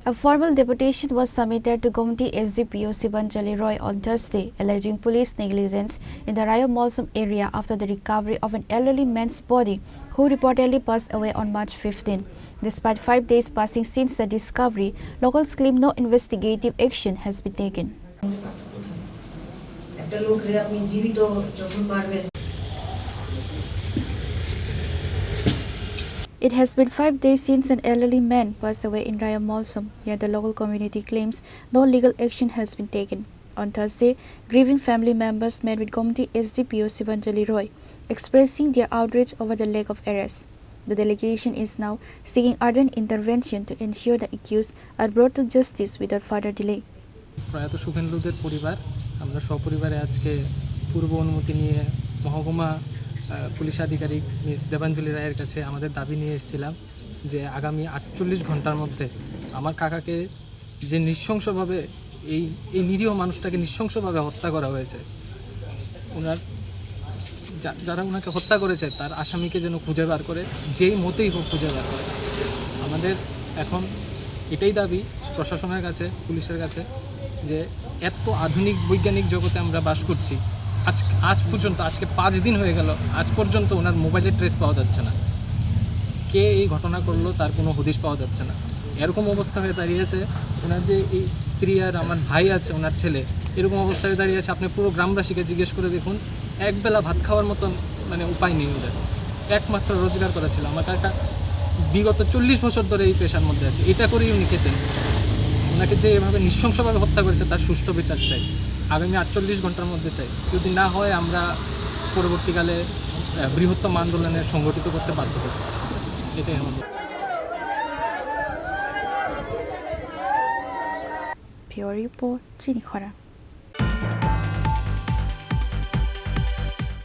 A formal deputation was submitted to Gomati SDPO Shivanjali Roy on Thursday, alleging police negligence in the Raio Molsom area after the recovery of an elderly man's body who reportedly passed away on March 15. Despite 5 days passing since the discovery, locals claim no investigative action has been taken. It has been 5 days since an elderly man passed away in Raio Molsom, yet the local community claims no legal action has been taken. On Thursday, grieving family members met with Gomati SDPO Shivanjali Roy, expressing their outrage over the lack of arrest. The delegation is now seeking urgent intervention to ensure the accused are brought to justice without further delay. প্রয়াত সুখেন্দুদের পরিবার আমরা সপরিবারে আজকে পূর্ব অনুমতি নিয়ে মহকুমা police আধিকারিক miss Debanjali রায়ের কাছে আমাদের দাবি নিয়ে এসেছিলাম যে আগামী 48 ঘন্টার মধ্যে আমার কাকাকে যে নৃশংসভাবে এই নিরীহ মানুষটাকে নৃশংসভাবে হত্যা করা হয়েছে, ওনার যারা ওনাকে হত্যা করেছে তার আসামিকে যেন খুঁজে বার করে, যেই মতেই হোক খুঁজে বার করে। আমাদের এখন এটাই দাবি প্রশাসনের কাছে, পুলিশের কাছে, যে এত আধুনিক বৈজ্ঞানিক জগতে আমরা বাস করছি, আজ পর্যন্ত আজকে 5 দিন হয়ে গেল, আজ পর্যন্ত ওনার মোবাইলের ট্রেস পাওয়া যাচ্ছে না। কে এই ঘটনা করলো তার কোনো হদিশ পাওয়া যাচ্ছে না। এরকম অবস্থা হয়ে দাঁড়িয়েছে, ওনার যে এই স্ত্রী আর আমার ভাই আছে, ওনার ছেলে, এরকম অবস্থায় দাঁড়িয়ে আছে। আপনি পুরো গ্রামবাসীকে জিজ্ঞেস করে দেখুন, একবেলা ভাত খাওয়ার মতন উপায় নেই ওদের। একমাত্র রোজগার করা ছিল। আমার কাকা বিগত 40 বছর ধরে এই পেশার মধ্যে আছে, এটা করেই উনি খেতেন। ওনাকে যে এভাবে নৃশংসভাবে হত্যা করেছে তার সুষ্ঠু বিচার চাই, আগামী 48 ঘন্টার মধ্যে চাই। যদি না হয় আমরা পরবর্তীকালে বৃহত্তম আন্দোলনে সংগঠিত করতে বাধ্য হব। এটাই আমাদের। Pure report, Chini, Khorang.